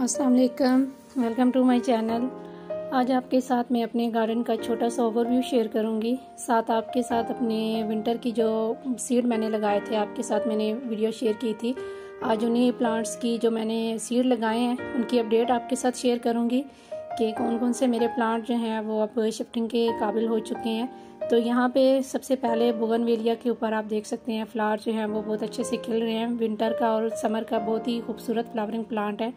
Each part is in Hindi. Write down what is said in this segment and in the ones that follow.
अस्सलाम वालेकुम, वेलकम टू माय चैनल। आज आपके साथ मैं अपने गार्डन का छोटा सा ओवरव्यू शेयर करूंगी। साथ आपके साथ अपने विंटर की जो सीड मैंने लगाए थे आपके साथ मैंने वीडियो शेयर की थी। आज उन्हीं प्लांट्स की जो मैंने सीड लगाए हैं उनकी अपडेट आपके साथ शेयर करूंगी कि कौन कौन से मेरे प्लांट जो हैं वो अब शिफ्टिंग के काबिल हो चुके हैं। तो यहाँ पे सबसे पहले बोगनवेलिया के ऊपर आप देख सकते हैं फ्लावर जो हैं वो बहुत अच्छे से खिल रहे हैं। विंटर का और समर का बहुत ही खूबसूरत फ्लावरिंग प्लांट है।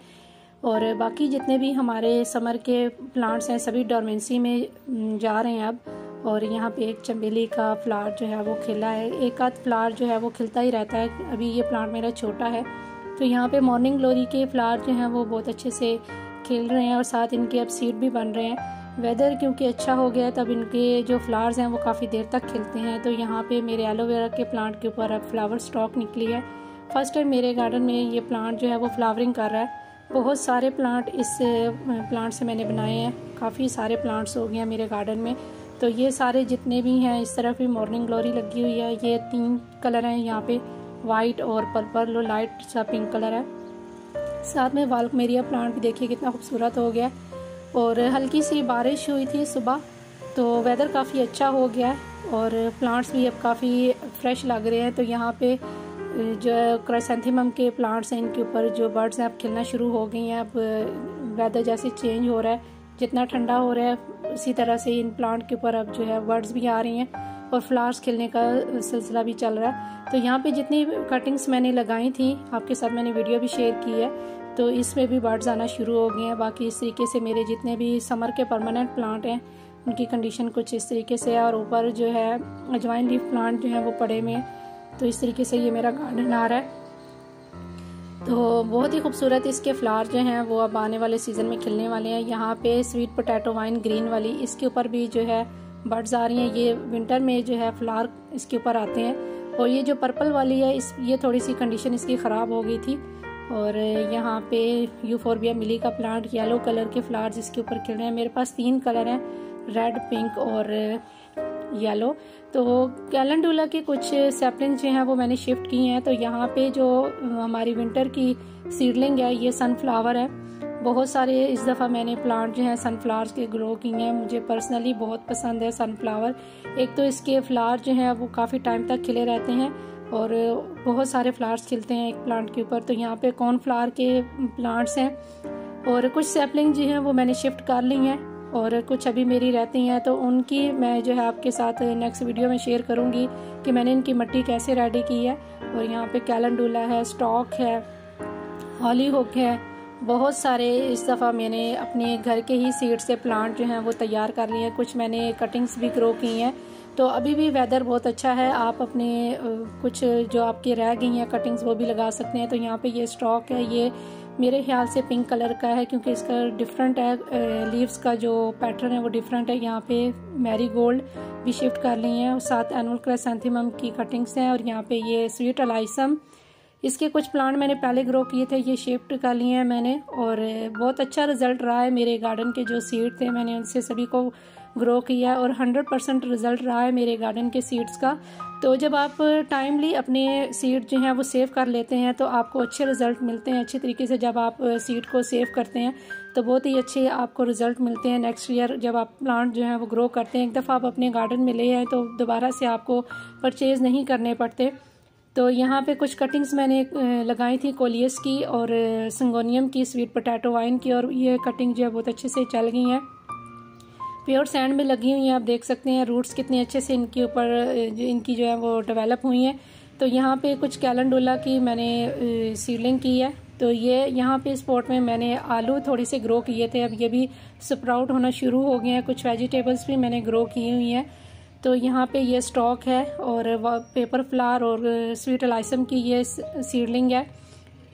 और बाकी जितने भी हमारे समर के प्लांट्स हैं सभी डोरमेंसी में जा रहे हैं अब। और यहाँ पे एक चमेली का फ्लावर जो है वो खिला है, एक आध फ्लावर जो है वो खिलता ही रहता है। अभी ये प्लांट मेरा छोटा है। तो यहाँ पे मॉर्निंग ग्लोरी के फ्लावर जो हैं वो बहुत अच्छे से खिल रहे हैं और साथ इनके अब सीड भी बन रहे हैं। वेदर क्योंकि अच्छा हो गया है तब इनके जो फ्लावर्स हैं वो काफ़ी देर तक खिलते हैं। तो यहाँ पे मेरे एलोवेरा के प्लांट के ऊपर अब फ्लावर स्टॉक निकली है। फर्स्ट टाइम मेरे गार्डन में ये प्लांट जो है वो फ्लावरिंग कर रहा है। बहुत सारे प्लांट इस प्लांट से मैंने बनाए हैं, काफ़ी सारे प्लांट्स हो गए हैं मेरे गार्डन में। तो ये सारे जितने भी हैं इस तरफ भी मॉर्निंग ग्लोरी लगी हुई है। ये 3 कलर हैं यहाँ पे, वाइट और पर्पल और लाइट सा पिंक कलर है। साथ में वाल्कमेरिया प्लांट भी देखिए कितना खूबसूरत हो गया है। और हल्की सी बारिश हुई थी सुबह तो वेदर काफ़ी अच्छा हो गया है और प्लांट्स भी अब काफ़ी फ्रेश लग रहे हैं। तो यहाँ पे जो क्राइसेंथेमम के प्लांट्स हैं इनके ऊपर जो बर्ड्स हैं अब खिलना शुरू हो गई हैं। अब वेदर जैसे चेंज हो रहा है, जितना ठंडा हो रहा है उसी तरह से इन प्लांट के ऊपर अब जो है बर्ड्स भी आ रही हैं और फ्लावर्स खिलने का सिलसिला भी चल रहा है। तो यहाँ पे जितनी कटिंग्स मैंने लगाई थी आपके साथ मैंने वीडियो भी शेयर की है, तो इसमें भी बर्ड्स आना शुरू हो गए हैं। बाकी इस तरीके से मेरे जितने भी समर के परमानेंट प्लांट हैं उनकी कंडीशन कुछ इस तरीके से है। और ऊपर जो है अजवाइन लीफ प्लांट जो है वो पड़े में। तो इस तरीके से ये मेरा गार्डन आ रहा है। तो बहुत ही खूबसूरत इसके फ्लावर जो हैं वो अब आने वाले सीज़न में खिलने वाले हैं। यहाँ पे स्वीट पोटैटो वाइन ग्रीन वाली इसके ऊपर भी जो है बर्ड्स आ रही हैं। ये विंटर में जो है फ्लावर इसके ऊपर आते हैं। और ये जो पर्पल वाली है ये थोड़ी सी कंडीशन इसकी ख़राब हो गई थी। और यहाँ पे यूफोरबिया मिली का प्लांट येलो कलर के फ्लावर्स इसके ऊपर खिल रहे हैं। मेरे पास 3 कलर हैं, रेड, पिंक और येलो। तो कैलेंडुला के कुछ सैपलिंग्स जो हैं वो मैंने शिफ्ट की हैं। तो यहाँ पे जो हमारी विंटर की सीडलिंग है ये सनफ्लावर है। बहुत सारे इस दफ़ा मैंने प्लांट जो हैं सनफ्लावर्स के ग्रो किए हैं। मुझे पर्सनली बहुत पसंद है सनफ्लावर। एक तो इसके फ्लावर जो हैं वो काफ़ी टाइम तक खिले रहते हैं और बहुत सारे फ्लावर्स खिलते हैं एक प्लांट के ऊपर। तो यहाँ पे कॉर्नफ्लावर के प्लांट्स हैं और कुछ सैपलिंग जो हैं वो मैंने शिफ्ट कर ली हैं और कुछ अभी मेरी रहती हैं। तो उनकी मैं जो है आपके साथ नेक्स्ट वीडियो में शेयर करूंगी कि मैंने इनकी मिट्टी कैसे रेडी की है। और यहाँ पे कैलेंडुला है, स्टॉक है, हॉलीहोक है, बहुत सारे इस दफ़ा मैंने अपने घर के ही सीड से प्लांट जो हैं वो तैयार कर लिए हैं। कुछ मैंने कटिंग्स भी ग्रो की हैं। तो अभी भी वेदर बहुत अच्छा है, आप अपने कुछ जो आपकी रह गई हैं कटिंग्स वो भी लगा सकते हैं। तो यहाँ पे ये स्टॉक है, ये मेरे ख्याल से पिंक कलर का है क्योंकि इसका डिफरेंट है, लीव्स का जो पैटर्न है वो डिफरेंट है। यहाँ पे मैरीगोल्ड भी शिफ्ट कर ली हैं और साथ एनुअल क्राइसेंथेमम की कटिंग्स हैं। और यहाँ पे ये स्वीट अलाइसम, इसके कुछ प्लांट मैंने पहले ग्रो किए थे, ये शिफ्ट कर लिए हैं मैंने और बहुत अच्छा रिजल्ट रहा है। मेरे गार्डन के जो सीड थे मैंने उनसे सभी को ग्रो किया और 100% रिजल्ट रहा है मेरे गार्डन के सीड्स का। तो जब आप टाइमली अपने सीड जो हैं वो सेव कर लेते हैं तो आपको अच्छे रिजल्ट मिलते हैं। अच्छे तरीके से जब आप सीड को सेव करते हैं तो बहुत ही अच्छे आपको रिजल्ट मिलते हैं। नेक्स्ट ईयर जब आप प्लांट जो हैं वो ग्रो करते हैं, एक दफ़ा आप अपने गार्डन में ले आए तो दोबारा से आपको परचेज़ नहीं करने पड़ते। तो यहाँ पे कुछ कटिंग्स मैंने लगाई थी कोलियस की और सिंगोनियम की, स्वीट पोटैटो वाइन की, और ये कटिंग जो है बहुत अच्छे से चल गई हैं। प्योर सैंड में लगी हुई हैं, आप देख सकते हैं रूट्स कितने अच्छे से इनके ऊपर इनकी जो है वो डेवलप हुई हैं। तो यहाँ पे कुछ कैलेंडुला की मैंने सीडलिंग की है। तो ये यहाँ पे स्पॉट में मैंने आलू थोड़ी से ग्रो किए थे, अब ये भी स्प्राउट होना शुरू हो गए हैं। कुछ वेजिटेबल्स भी मैंने ग्रो की हुई हैं। तो यहाँ पे ये स्टॉक है और पेपर फ्लावर और स्वीट अलाइसम की ये सीडलिंग है।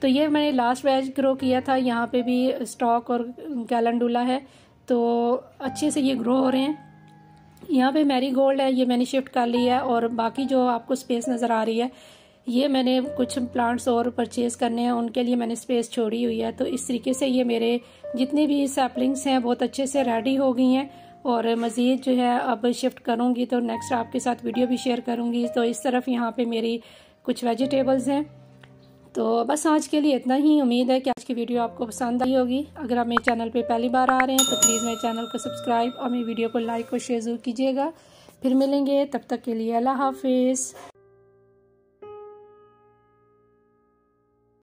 तो ये मैंने लास्ट बैच ग्रो किया था। यहाँ पे भी स्टॉक और कैलेंडुला है, तो अच्छे से ये ग्रो हो रहे हैं। यहाँ पे मैरीगोल्ड है, ये मैंने शिफ्ट कर लिया है। और बाकी जो आपको स्पेस नज़र आ रही है ये मैंने कुछ प्लांट्स और परचेज़ करने हैं, उनके लिए मैंने स्पेस छोड़ी हुई है। तो इस तरीके से ये मेरे जितने भी सैपलिंग्स हैं बहुत अच्छे से रेडी हो गई हैं और मज़ीद जो है अब शिफ्ट करूँगी तो नेक्स्ट आपके साथ वीडियो भी शेयर करूँगी। तो इस तरफ यहाँ पे मेरी कुछ वेजिटेबल्स हैं, तो बस आज के लिए इतना ही। उम्मीद है कि आज की वीडियो आपको पसंद आई होगी। अगर आप मेरे चैनल पे पहली बार आ रहे हैं तो प्लीज़ मेरे चैनल को सब्सक्राइब और मेरी वीडियो को लाइक और शेयर ज़रूर कीजिएगा। फिर मिलेंगे, तब तक के लिए अल्लाह हाफिज़।